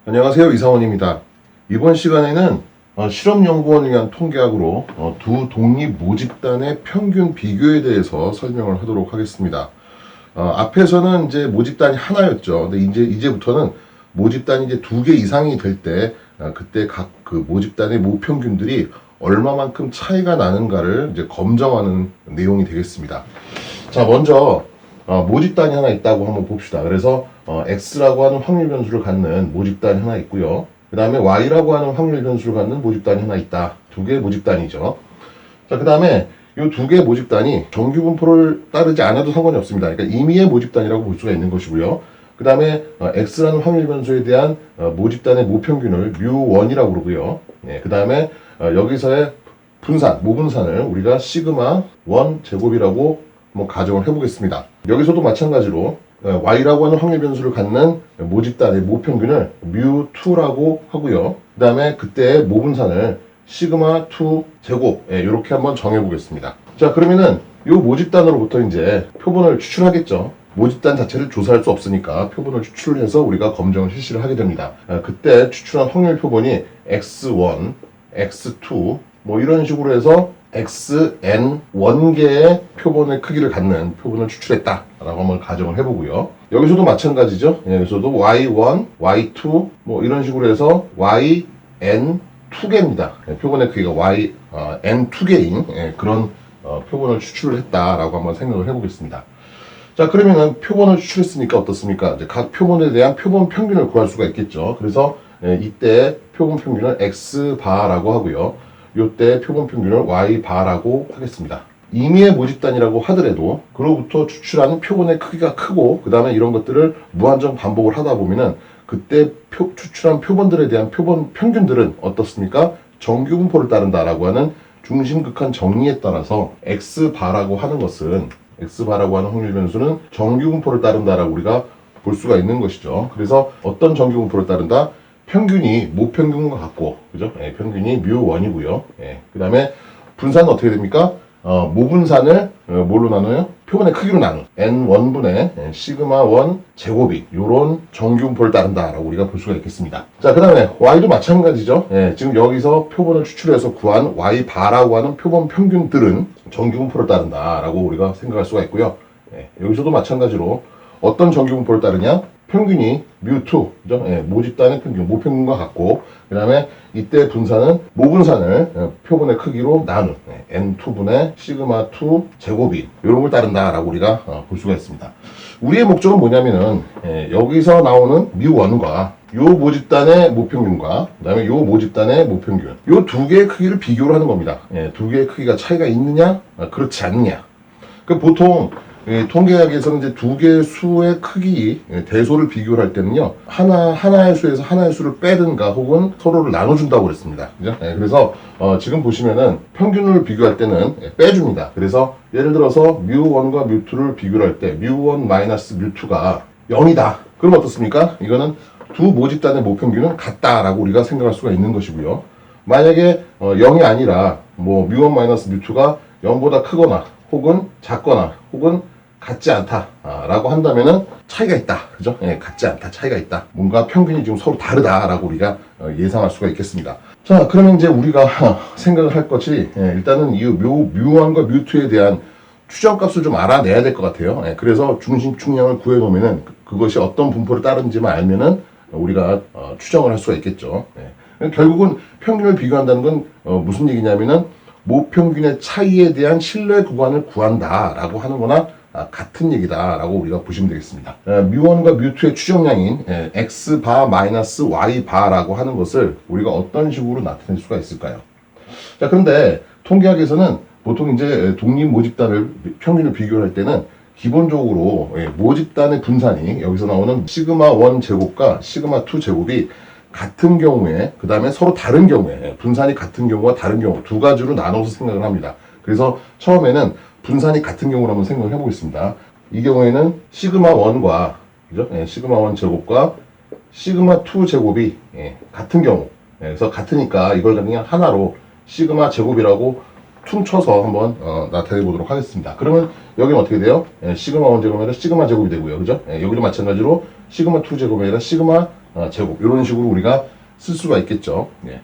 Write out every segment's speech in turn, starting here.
안녕하세요, 이상원입니다. 이번 시간에는 실험연구원을 위한 통계학으로 두 독립 모집단의 평균 비교에 대해서 설명을 하도록 하겠습니다. 앞에서는 이제 모집단이 하나였죠. 근데 이제부터는 모집단이 이제 두 개 이상이 될 때, 그때 각 그 모집단의 모평균들이 얼마만큼 차이가 나는가를 이제 검정하는 내용이 되겠습니다. 자, 먼저 모집단이 하나 있다고 한번 봅시다. 그래서 X라고 하는 확률 변수를 갖는 모집단이 하나 있고요. 그 다음에 Y라고 하는 확률 변수를 갖는 모집단이 하나 있다. 두 개의 모집단이죠. 자, 그 다음에 이 두 개의 모집단이 정규 분포를 따르지 않아도 상관이 없습니다. 그러니까 임의의 모집단이라고 볼 수가 있는 것이고요. 그 다음에 X라는 확률 변수에 대한 모집단의 모평균을 μ1이라고 그러고요. 그 다음에 여기서의 분산, 모분산을 우리가 시그마 1 제곱이라고 한번 가정을 해보겠습니다. 여기서도 마찬가지로 Y라고 하는 확률 변수를 갖는 모집단의 모평균을 μ2라고 하고요. 그 다음에 그때의 모분산을 시그마 2 제곱 이렇게 한번 정해보겠습니다. 자, 그러면은 이 모집단으로부터 이제 표본을 추출하겠죠. 모집단 자체를 조사할 수 없으니까 표본을 추출을 해서 우리가 검정을 실시를 하게 됩니다. 그때 추출한 확률 표본이 x1, x2 뭐 이런 식으로 해서 xn 원개의 표본의 크기를 갖는 표본을 추출했다라고 한번 가정을 해보고요. 여기서도 마찬가지죠. 여기서도 y1, y2 뭐 이런 식으로 해서 yn 2개입니다. 표본의 크기가 n 2개인 그런 표본을 추출을 했다라고 한번 생각을 해보겠습니다. 자, 그러면은 표본을 추출했으니까 어떻습니까? 이제 각 표본에 대한 표본 평균을 구할 수가 있겠죠. 그래서 이때 표본 평균을 x바라고 하고요. 이때 표본 평균을 y바라고 하겠습니다. 임의의 모집단이라고 하더라도 그로부터 추출하는 표본의 크기가 크고 그 다음에 이런 것들을 무한정 반복을 하다 보면은 그때 추출한 표본들에 대한 표본 평균들은 어떻습니까? 정규 분포를 따른다라고 하는 중심극한 정리에 따라서 x바라고 하는 것은 x바라고 하는 확률 변수는 정규 분포를 따른다라고 우리가 볼 수가 있는 것이죠. 그래서 어떤 정규 분포를 따른다? 평균이 모평균과 같고, 그죠? 평균이 μ1이고요. 그 다음에 분산은 어떻게 됩니까? 모분산을 뭘로 나눠요? 표본의 크기로 나눈 n1분의 시그마 1 제곱이 요런 정규 분포를 따른다라고 우리가 볼 수가 있겠습니다. 자, 그 다음에 y도 마찬가지죠. 지금 여기서 표본을 추출해서 구한 y바라고 하는 표본 평균들은 정규 분포를 따른다라고 우리가 생각할 수가 있고요. 여기서도 마찬가지로 어떤 정규 분포를 따르냐? 평균이 μ2, 그죠? 모집단의 평균, 모평균과 같고, 그 다음에 이때 분산은 모분산을 표본의 크기로 나눈 n2분의 시그마 2 제곱이 이런 걸 따른다라고 우리가 볼 수가 있습니다. 우리의 목적은 뭐냐면은 여기서 나오는 μ1과 요 모집단의 모평균과 그 다음에 요 모집단의 모평균 요 두 개의 크기를 비교를 하는 겁니다. 두 개의 크기가 차이가 있느냐, 그렇지 않느냐. 그 보통 통계학에서는 이제 두 개의 수의 크기 대소를 비교를 할 때는요 하나의 수에서 하나의 수를 빼든가 혹은 서로를 나눠준다고 그랬습니다. 그죠? 그래서 지금 보시면은 평균을 비교할 때는 빼줍니다. 그래서 예를 들어서 μ1과 μ2를 비교를 할 때 μ1 마이너스 μ2가 0이다. 그럼 어떻습니까? 이거는 두 모집단의 모평균은 같다라고 우리가 생각할 수가 있는 것이고요. 만약에 0이 아니라 뭐 μ1 마이너스 μ2가 0보다 크거나 혹은 작거나 혹은 같지 않다라고 한다면은 차이가 있다. 그죠? 같지 않다. 차이가 있다. 뭔가 평균이 지금 서로 다르다라고 우리가 예상할 수가 있겠습니다. 자, 그러면 이제 우리가 생각을 할 것이 일단은 이 μ1과 μ2에 대한 추정값을 좀 알아내야 될 것 같아요. 그래서 중심축량을 구해놓으면은 그것이 어떤 분포를 따르는지만 알면은 우리가 추정을 할 수가 있겠죠. 결국은 평균을 비교한다는 건 무슨 얘기냐면은 모평균의 차이에 대한 신뢰 구간을 구한다라고 하는 거나 같은 얘기다라고 우리가 보시면 되겠습니다. μ1과 μ2의 추정량인 x바 마이너스 y바라고 하는 것을 우리가 어떤 식으로 나타낼 수가 있을까요? 자, 그런데 통계학에서는 보통 이제 독립 모집단을 평균을 비교할 때는 기본적으로 모집단의 분산이 여기서 나오는 시그마 1 제곱과 시그마 2 제곱이 같은 경우에 그 다음에 서로 다른 경우에 분산이 같은 경우와 다른 경우 두 가지로 나눠서 생각을 합니다. 그래서 처음에는 분산이 같은 경우로 한번 생각을 해보겠습니다. 이 경우에는 시그마 1과 그죠? 시그마 1 제곱과 시그마 2 제곱이 같은 경우 그래서 같으니까 이걸 그냥 하나로 시그마 제곱이라고 퉁쳐서 한번 나타내 보도록 하겠습니다. 그러면 여기는 어떻게 돼요? 시그마 1 제곱이 아니라 시그마 제곱이 되고요. 그죠? 여기도 마찬가지로 시그마 2 제곱이 아니라 시그마 제곱 이런 식으로 우리가 쓸 수가 있겠죠. 예.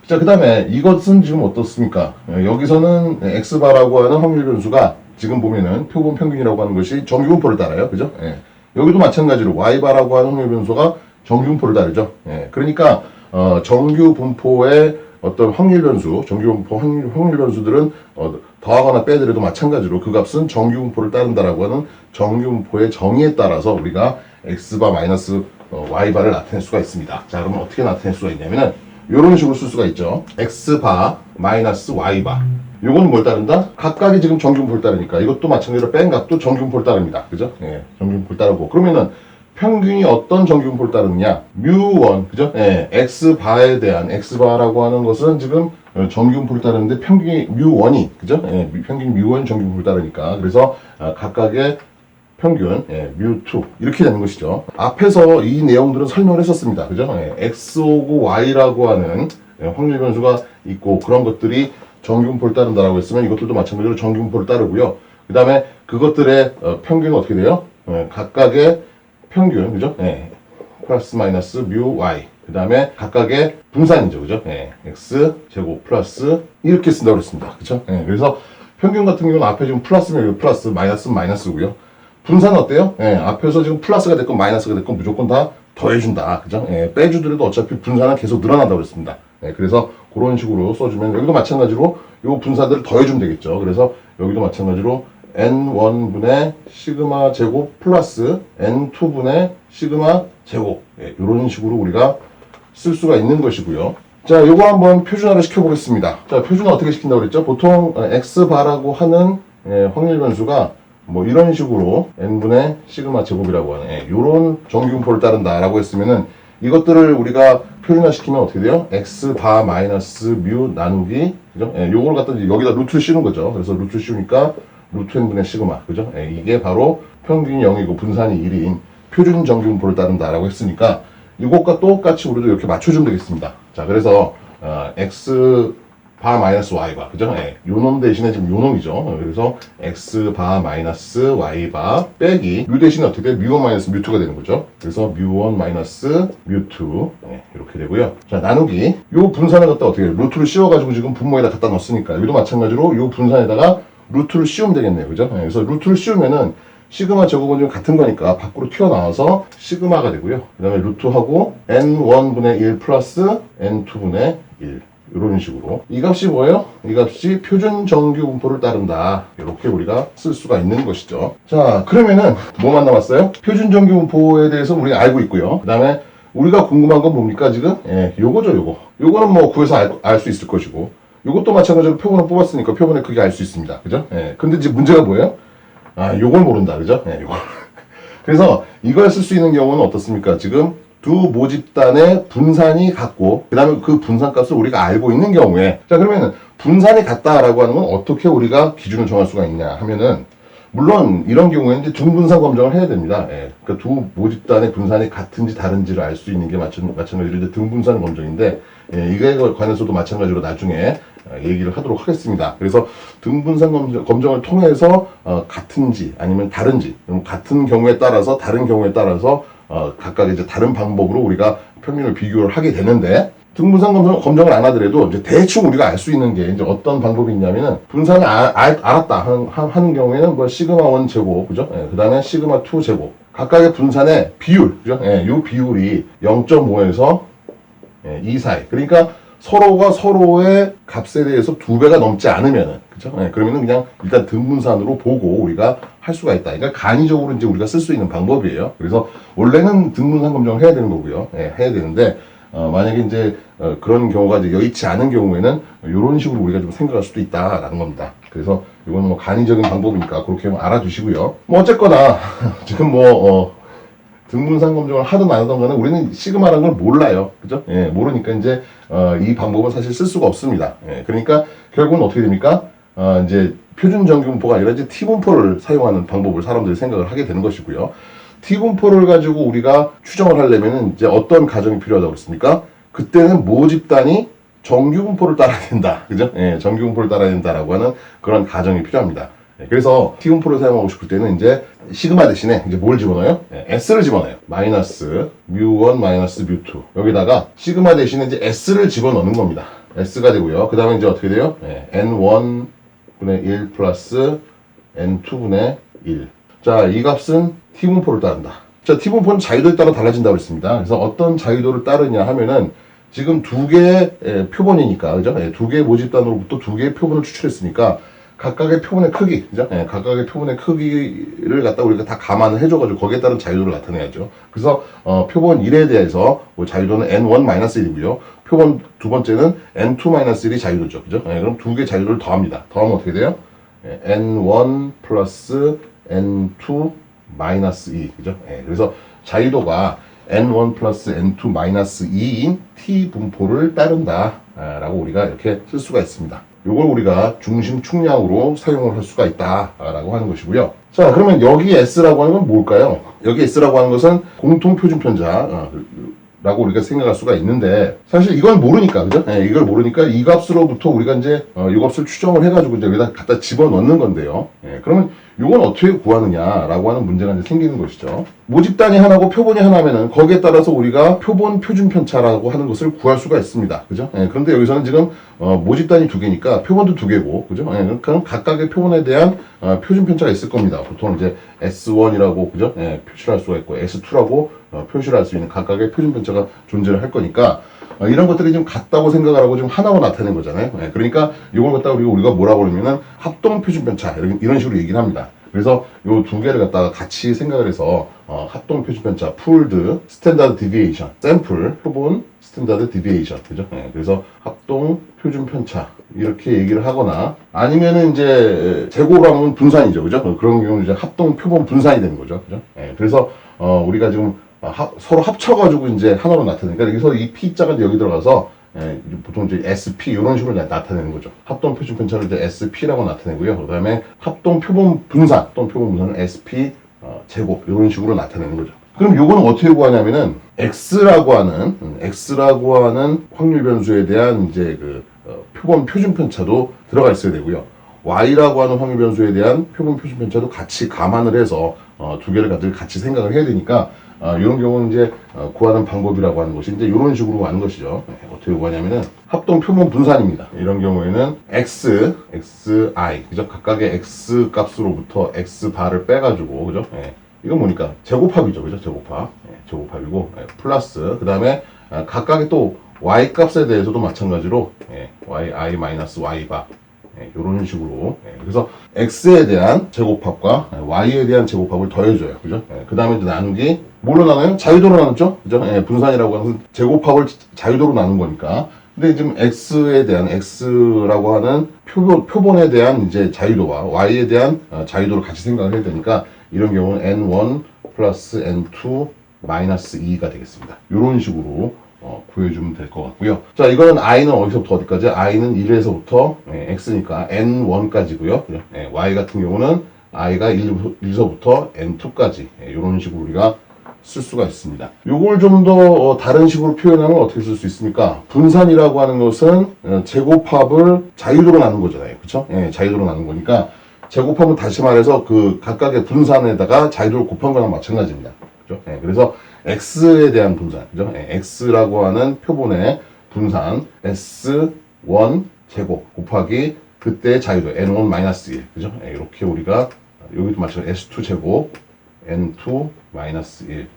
자, 그 다음에 이것은 지금 어떻습니까? 여기서는 x바라고 하는 확률 변수가 지금 보면은 표본 평균이라고 하는 것이 정규분포를 따라요. 그죠? 예. 여기도 마찬가지로 y바라고 하는 확률 변수가 정규분포를 따르죠. 예. 그러니까 정규분포의 어떤 확률 변수, 정규분포 확률 변수들은 더하거나 빼더라도 마찬가지로 그 값은 정규분포를 따른다라고 하는 정규분포의 정의에 따라서 우리가 x바 마이너스 y바를 나타낼 수가 있습니다. 자, 그러면 어떻게 나타낼 수가 있냐면은 이런 식으로 쓸 수가 있죠. x바 마이너스 y바. 요거는 뭘 따른다? 각각이 지금 정규분포를 따르니까 이것도 마찬가지로 뺀 값도 정규분포를 따릅니다. 그죠? 예, 정규분포를 따르고. 그러면은 평균이 어떤 정규분포를 따르느냐? 뮤1, 그죠? 예, x바에 대한 x바라고 하는 것은 지금 정규분포를 따르는데 평균이 뮤1이, 그죠? 예, 평균이 뮤1 정규분포를 따르니까. 그래서 각각의 평균, 뮤2 이렇게 되는 것이죠. 앞에서 이 내용들은 설명을 했었습니다. 그죠? x 오고 y라고 하는 확률 변수가 있고 그런 것들이 정규분포를 따른다라고 했으면 이것들도 마찬가지로 정규분포를 따르고요. 그 다음에 그것들의 평균은 어떻게 돼요? 각각의 평균, 그죠? 플러스 마이너스 뮤 y. 그 다음에 각각의 분산이죠. 그죠? x 제곱 플러스 이렇게 쓴다고 그랬습니다. 그죠? 그래서 평균 같은 경우는 앞에 지금 플러스면 여기 플러스, 마이너스는 마이너스고요. 분산은 어때요? 앞에서 지금 플러스가 됐건 마이너스가 됐건 무조건 다 더해준다. 그죠? 빼주더라도 어차피 분산은 계속 늘어난다고 그랬습니다. 그래서 그런 식으로 써주면 여기도 마찬가지로 요 분산들을 더해주면 되겠죠. 그래서 여기도 마찬가지로 n1분의 시그마 제곱 플러스 n2분의 시그마 제곱 이런 식으로 우리가 쓸 수가 있는 것이고요. 자, 요거 한번 표준화를 시켜보겠습니다. 자, 표준화 어떻게 시킨다고 그랬죠? 보통 x바라고 하는 확률 변수가 뭐 이런 식으로 n분의 시그마 제곱이라고 하는 요런 정규분포를 따른다라고 했으면은 이것들을 우리가 표준화시키면 어떻게 돼요? x바 마이너스 뮤 나누기, 그죠? 요걸 갖다 여기다 루트를 씌우는 거죠. 그래서 루트를 씌우니까 루트 n분의 시그마, 그죠? 이게 바로 평균이 0이고 분산이 1인 표준 정규분포를 따른다라고 했으니까 이것과 똑같이 우리도 이렇게 맞춰주면 되겠습니다. 자, 그래서 x 바 마이너스 y바, 그죠? 요놈 대신에 지금 요놈이죠. 그래서 x 바 마이너스 y바 빼기 뮤 대신에 어떻게 돼? 뮤1 마이너스 뮤2가 되는 거죠. 그래서 뮤1 마이너스 뮤2 이렇게 되고요. 자, 나누기 요 분산을 갖다 어떻게 해요? 루트를 씌워가지고 지금 분모에다 갖다 넣었으니까 여기도 마찬가지로 요 분산에다가 루트를 씌우면 되겠네요. 그죠? 그래서 루트를 씌우면은 시그마 제곱은 좀 같은 거니까 밖으로 튀어나와서 시그마가 되고요. 그 다음에 루트하고 n1분의 1 플러스 n2분의 1 이런 식으로 이 값이 뭐예요? 이 값이 표준 정규분포를 따른다. 이렇게 우리가 쓸 수가 있는 것이죠. 자, 그러면은 뭐만 남았어요? 표준 정규분포에 대해서 우리가 알고 있고요. 그 다음에 우리가 궁금한 건 뭡니까 지금? 요거죠. 요거는 뭐 구해서 알 수 있을 것이고 요것도 마찬가지로 표본을 뽑았으니까 표본의 크기 알 수 있습니다. 그죠? 근데 이제 문제가 뭐예요? 요걸 모른다. 그죠? 요걸. 그래서 이걸 쓸 수 있는 경우는 어떻습니까? 지금 두 모집단의 분산이 같고 그 다음에 그 분산값을 우리가 알고 있는 경우에 자, 그러면 분산이 같다라고 하는 건 어떻게 우리가 기준을 정할 수가 있냐 하면은 물론 이런 경우에는 이제 등분산 검정을 해야 됩니다. 그러니까 두 모집단의 분산이 같은지 다른지를 알 수 있는 게 마찬가지로 이제 등분산 검정인데 이거에 관해서도 마찬가지로 나중에 얘기를 하도록 하겠습니다. 그래서 등분산 검정을 통해서 같은지 아니면 다른지 같은 경우에 따라서 다른 경우에 따라서 각각 이제 다른 방법으로 우리가 평균을 비교를 하게 되는데 등분산 검정을 안 하더라도 이제 대충 우리가 알 수 있는 게 이제 어떤 방법이 있냐면은 분산을 알았다 하는 경우에는 뭐 시그마 1 제곱, 그죠? 그 다음에 시그마 2 제곱. 각각의 분산의 비율, 그죠? 이 비율이 0.5에서 2 사이. 그러니까 서로가 서로의 값에 대해서 2배가 넘지 않으면은, 그죠? 그러면은 그냥 일단 등분산으로 보고 우리가 할 수가 있다. 그러니까 간이적으로 이제 우리가 쓸 수 있는 방법이에요. 그래서 원래는 등분산 검정을 해야 되는 거고요. 해야 되는데, 만약에 이제 그런 경우가 이제 여의치 않은 경우에는 이런 식으로 우리가 좀 생각할 수도 있다라는 겁니다. 그래서 이거는 뭐 간이적인 방법이니까 그렇게 알아두시고요. 뭐 어쨌거나 지금 뭐 등분산 검정을 하든 안 하든 간에 우리는 시그마라는 걸 몰라요. 그죠? 모르니까 이제 이 방법은 사실 쓸 수가 없습니다. 그러니까 결국은 어떻게 됩니까? 이제 표준 정규분포가 아니라 이제 T분포를 사용하는 방법을 사람들이 생각을 하게 되는 것이고요. T분포를 가지고 우리가 추정을 하려면 이제 어떤 가정이 필요하다고 그랬습니까? 그때는 모집단이 정규분포를 따라야 된다. 그죠? 정규분포를 따라야 된다라고 하는 그런 가정이 필요합니다. 그래서 T분포를 사용하고 싶을 때는 이제 시그마 대신에 이제 뭘 집어넣어요? S를 집어넣어요. 마이너스 뮤1 마이너스 뮤2 여기다가 시그마 대신에 이제 S를 집어넣는 겁니다. S가 되고요. 그 다음에 이제 어떻게 돼요? N1분의 1 플러스 N2분의 1. 자, 이 값은 T분포를 따른다. 자, T분포는 자유도에 따라 달라진다고 했습니다. 그래서 어떤 자유도를 따르냐 하면은 지금 두 개의 표본이니까, 그죠? 두 개의 모집단으로부터 두 개의 표본을 추출했으니까 각각의 표본의 크기, 그죠? 각각의 표본의 크기를 갖다 우리가 다 감안을 해줘가지고 거기에 따른 자유도를 나타내야죠. 그래서 표본 1에 대해서 자유도는 N1-1이고요. 표본 두 번째는 N2-1이 자유도죠, 그죠? 그럼 두 개 자유도를 더합니다. 더하면 어떻게 돼요? N1 플러스 N2 마이너스 2, 그죠? 그래서 자유도가 N1 플러스 N2 마이너스 2인 T분포를 따른다 라고 우리가 이렇게 쓸 수가 있습니다. 이걸 우리가 중심 축량으로 사용을 할 수가 있다 라고 하는 것이고요. 자, 그러면 여기 S라고 하는 건 뭘까요? 여기 S라고 하는 것은 공통표준편자 라고 우리가 생각할 수가 있는데 사실 이걸 모르니까, 그죠? 이걸 모르니까 이 값으로부터 우리가 이제 이 값을 추정을 해가지고 이제 여기다 갖다 집어넣는 건데요. 그러면 이건 어떻게 구하느냐라고 하는 문제가 이제 생기는 것이죠. 모집단이 하나고 표본이 하나면은 거기에 따라서 우리가 표본 표준편차라고 하는 것을 구할 수가 있습니다. 그죠? 그런데 여기서는 지금 모집단이 두 개니까 표본도 두 개고, 그죠? 그럼 각각의 표본에 대한 표준편차가 있을 겁니다. 보통 이제 S1이라고, 그죠? 표시를 할 수가 있고 S2라고 표시를 할 수 있는 각각의 표준편차가 존재를 할 거니까 이런 것들이 좀 같다고 생각을 하고 좀 하나로 나타낸 거잖아요. 그러니까 이걸 갖다가 우리가 뭐라고 그러면은 합동 표준편차 이런 식으로 얘기를 합니다. 그래서 이 두 개를 갖다가 같이 생각을 해서 합동 표준편차, 풀드, 스탠다드 디비에이션, 샘플, 표본, 스탠다드 디비에이션, 그죠? 그래서 합동 표준편차 이렇게 얘기를 하거나 아니면은 이제 제곱을 하면 분산이죠, 그죠? 그런 경우는 이제 합동 표본 분산이 되는 거죠, 그죠? 그래서 우리가 지금 서로 합쳐가지고 이제 하나로 나타내니까 여기서 이 P자가 이제 여기 들어가서 보통 이제 SP 이런 식으로 나타내는 거죠. 합동 표준 편차를 이제 SP라고 나타내고요. 그 다음에 합동 표본 분산, 표본 분산은 SP 제곱 이런 식으로 나타내는 거죠. 그럼 요거는 어떻게 구하냐면은 X라고 하는 확률 변수에 대한 이제 표본 표준 편차도 들어가 있어야 되고요. Y라고 하는 확률 변수에 대한 표본 표준 편차도 같이 감안을 해서 두 개를 같이 생각을 해야 되니까 이런 경우는 이제 구하는 방법이라고 하는 것이 이제 이런 식으로 하는 것이죠. 어떻게 구하냐면은 합동 표본 분산입니다. 이런 경우에는 X, I, 그죠? 각각의 X 값으로부터 X 바를 빼가지고, 그죠? 이건 뭐니까? 제곱합이죠. 그죠? 제곱합이고, 플러스, 그 다음에 각각의 또 Y 값에 대해서도 마찬가지로, I 마이너스 Y 바. 이런 식으로. 그래서 X에 대한 제곱합과 Y에 대한 제곱합을 더해줘요. 그죠? 그 다음에 나누기, 뭘로 나눠요? 자유도로 나눴죠? 그죠? 분산이라고 하는 제곱합을 자유도로 나눈 거니까. 근데 지금 X라고 하는 표본에 대한 이제 자유도와 Y에 대한 자유도를 같이 생각을 해야 되니까 이런 경우는 N1 플러스 N2 마이너스 2가 되겠습니다. 이런 식으로 구해주면 될 것 같고요. 자, 이거는 i는 어디서부터 어디까지? i는 1에서부터 x니까 n1까지고요. y 같은 경우는 i가 1서부터 n2까지 이런 식으로 우리가 쓸 수가 있습니다. 요걸 좀 더 다른 식으로 표현하면 어떻게 쓸 수 있습니까? 분산이라고 하는 것은 제곱합을 자유도로 나눈 거잖아요. 그쵸? 자유도로 나눈 거니까 제곱합은 다시 말해서 그 각각의 분산에다가 자유도를 곱한 거랑 마찬가지입니다. 그죠? 그래서 X에 대한 분산, 그죠? X라고 하는 표본의 분산, S1 제곱 곱하기 그때의 자유도, N1 마이너스 1, 그죠? 이렇게 우리가, 여기도 마찬가지로 S2 제곱, N2 마이너스 1,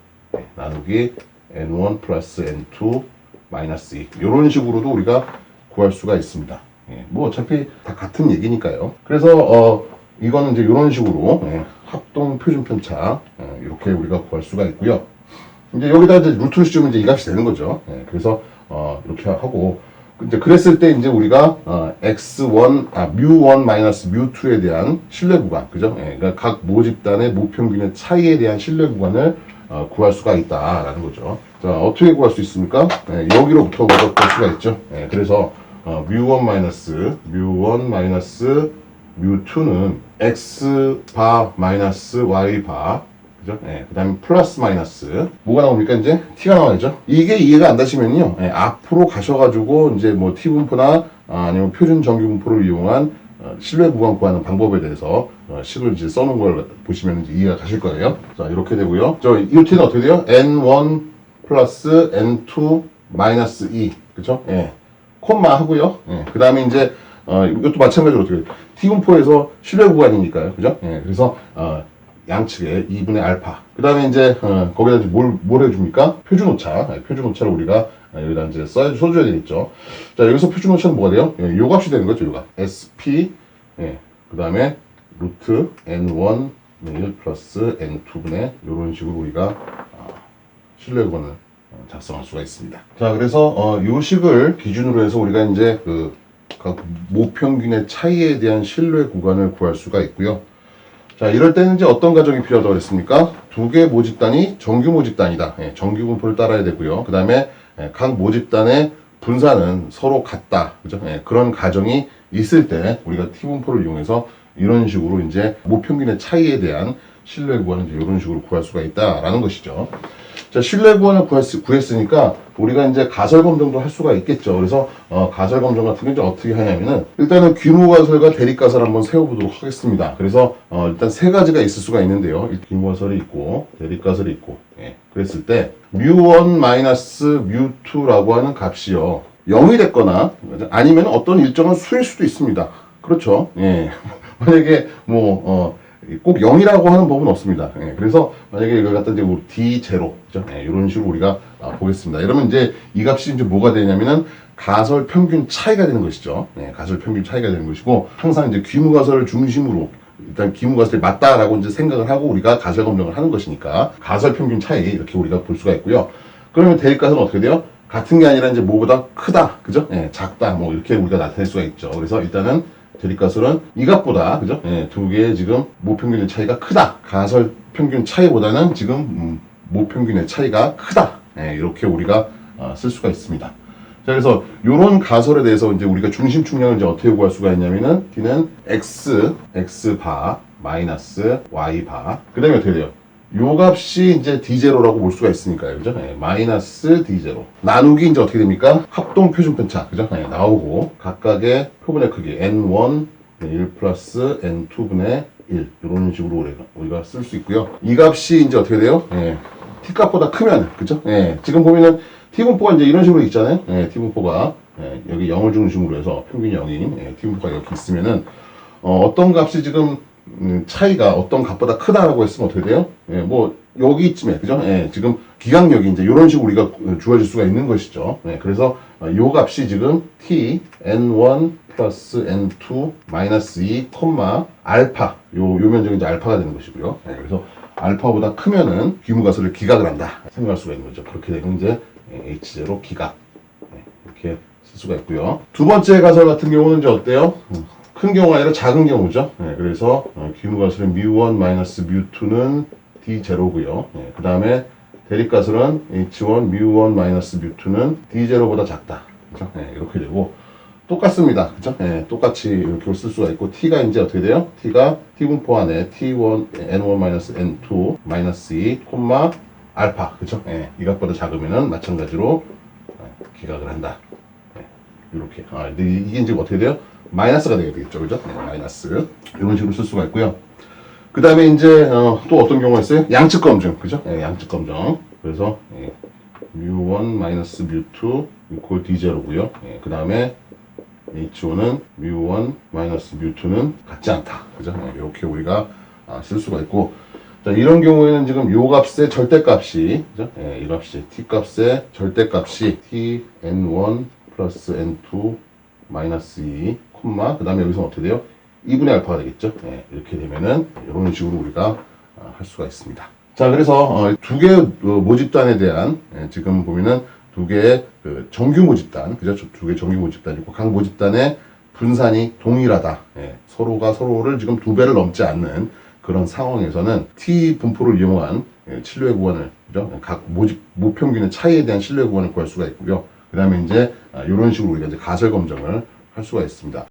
나누기 N1 플러스 N2 마이너스 2. 이런 식으로도 우리가 구할 수가 있습니다. 뭐 어차피 다 같은 얘기니까요. 그래서, 이거는 이제 이런 식으로, 합동 표준 편차, 이렇게 우리가 구할 수가 있고요. 이제 여기다 이제 루트를 씌우면 이제 이 값이 되는 거죠. 그래서 이렇게 하고 이제 그랬을 때 이제 우리가 뮤1 마이너스 뮤2에 대한 신뢰 구간, 그죠? 그러니까 각 모집단의 모평균의 차이에 대한 신뢰 구간을 구할 수가 있다라는 거죠. 자, 어떻게 구할 수 있습니까? 여기로부터 구할 수가 있죠. 그래서 뮤1 마이너스 뮤2는 x 바 마이너스 y 바, 그죠? 그 다음에 플러스 마이너스 뭐가 나옵니까? 이제 t가 나와야죠. 이게 이해가 안 되시면요, 앞으로 가셔가지고 이제 뭐 t 분포나 아니면 표준 정규 분포를 이용한 신뢰 구간 구하는 방법에 대해서 식을 이제 써놓은 걸 보시면 이제 이해가 가실 거예요. 자, 이렇게 되고요. 이 t는 어떻게 돼요? n1 플러스 n2 마이너스 2. 그죠? 예. 콤마 하고요. 예. 그 다음에 이제, 이것도 마찬가지로 어떻게 돼요? t분포에서 신뢰 구간이니까요. 그죠? 예. 그래서, 양측에 2분의 알파. 그 다음에 이제, 거기다 이제 뭘 해줍니까? 표준오차. 표준오차를 우리가 여기다 이제 써줘야 되겠죠. 자, 여기서 표준오차는 뭐가 돼요? 요 값이 되는 거죠, 요가. SP, 예. 그 다음에 루트 N1 1 플러스 N2분의 이런 식으로 우리가 신뢰 구간을 작성할 수가 있습니다. 자, 그래서 요 식을 기준으로 해서 우리가 이제 각 모평균의 차이에 대한 신뢰 구간을 구할 수가 있고요. 자, 이럴 때는 이제 어떤 가정이 필요하다고 그랬습니까? 두 개 모집단이 정규 모집단이다. 예, 정규 분포를 따라야 되고요. 그 다음에 각 모집단의 분산은 서로 같다. 그죠? 예, 그런 가정이 있을 때 우리가 T분포를 이용해서 이런 식으로 이제 모평균의 차이에 대한 신뢰 구간을 이제 이런 식으로 구할 수가 있다라는 것이죠. 자, 신뢰 구간을 구했으니까 우리가 이제 가설 검정도 할 수가 있겠죠. 그래서 가설 검정 같은 게 이제 어떻게 하냐면은 일단은 규모 가설과 대립 가설 한번 세워보도록 하겠습니다. 그래서 일단 세 가지가 있을 수가 있는데요. 규모 가설이 있고 대립 가설이 있고. 예. 그랬을 때 μ1 마이너스 μ2라고 하는 값이요 0이 됐거나 아니면 어떤 일정한 수일 수도 있습니다. 그렇죠. 예. 만약에 꼭 0이라고 하는 법은 없습니다. 예, 그래서 만약에 이걸 갖다 이제 D0, 그죠? 예, 이런 식으로 우리가 보겠습니다. 이러면 이제 이 값이 이제 뭐가 되냐면은 가설 평균 차이가 되는 것이죠. 예, 가설 평균 차이가 되는 것이고 항상 이제 귀무 가설을 중심으로 일단 귀무 가설이 맞다라고 이제 생각을 하고 우리가 가설 검정을 하는 것이니까 가설 평균 차이 이렇게 우리가 볼 수가 있고요. 그러면 대입 가설은 어떻게 돼요? 같은 게 아니라 이제 뭐보다 크다, 그죠? 예, 작다, 뭐 이렇게 우리가 나타낼 수가 있죠. 그래서 일단은 대립가설은 이 값보다 그죠? 예, 두 개의 지금 모평균의 차이가 크다. 가설 평균 차이보다는 지금 모평균의 차이가 크다. 예, 이렇게 우리가 쓸 수가 있습니다. 자, 그래서 이런 가설에 대해서 이제 우리가 중심 충량을 이제 어떻게 구할 수가 있냐면은 t는 x 바 마이너스 y 바. 그다음에 어떻게 돼요? 요 값이 이제 D0라고 볼 수가 있으니까요. 그죠? 네, 마이너스 D0. 나누기 이제 어떻게 됩니까? 합동 표준 편차. 그죠? 네, 나오고, 각각의 표분의 크기, N1, 1 플러스 N2분의 1. 이런 식으로 우리가 쓸 수 있고요. 이 값이 이제 어떻게 돼요? 네, T 값보다 크면, 그죠? 네, 지금 보면은 T분포가 이제 이런 식으로 있잖아요. 네, T분포가, 여기 0을 중심으로 해서 평균 0인 T분포가 이렇게 있으면은, 어떤 값이 지금 차이가 어떤 값보다 크다라고 했으면 어떻게 돼요? 예, 여기쯤에, 그죠? 예, 지금 기각력이 이제 이런 식으로 우리가 주어질 수가 있는 것이죠. 예, 그래서 요 값이 지금 t, n1 플러스 n2 마이너스 2, 알파. 요 면적이 이제 알파가 되는 것이고요. 예, 그래서 알파보다 크면은 귀무가설을 기각을 한다. 생각할 수가 있는 거죠. 그렇게 되면 이제 h0 기각. 예, 이렇게 쓸 수가 있고요. 두 번째 가설 같은 경우는 이제 어때요? 큰 경우가 아니라 작은 경우죠. 네, 그래서 귀무가설은 μ1 마이너스 μ2는 D0고요. 네, 그 다음에 대립가설은 H1 μ1 마이너스 μ2는 D0보다 작다. 그죠? 네, 이렇게 되고 똑같습니다. 그죠? 네, 똑같이 이렇게 쓸 수가 있고 T가 이제 어떻게 돼요? T가 T분포 안에 T1 N1 마이너스 N2 마이너스 2 콤마 알파. 그죠? 네, 이 값보다 작으면은 마찬가지로 기각을 한다. 네, 이렇게. 근데 이게 이제 어떻게 돼요? 마이너스가 되겠죠, 그죠? 네, 마이너스. 이런 식으로 쓸 수가 있고요. 그 다음에 이제, 또 어떤 경우가 있어요? 양측 검증, 그죠? 네, 양측 검증. 그래서, μ1 마이너스 μ2 이퀄 D0고요. 그 다음에 H1은 μ1 마이너스 μ2는 같지 않다. 그죠? 네, 이렇게 우리가 쓸 수가 있고, 자, 이런 경우에는 지금 요 값의 절대값이, 그죠? 이 값이, T 값의 절대값이 T, N1 플러스 N2 마이너스 2, 콤마, 그 다음에 여기서 어떻게 돼요? 2분의 알파가 되겠죠? 네, 이렇게 되면은 이런 식으로 우리가 할 수가 있습니다. 자, 그래서 두 개의 모집단에 대한 지금 보면은 두 개의 정규 모집단, 그죠? 두 개의 정규 모집단이고 각 모집단의 분산이 동일하다. 서로가 서로를 지금 두 배를 넘지 않는 그런 상황에서는 T 분포를 이용한 신뢰 구간을, 그죠? 각 모평균의 차이에 대한 신뢰 구간을 구할 수가 있고요. 그 다음에 이제 이런 식으로 우리가 이제 가설 검증을 할 수가 있습니다.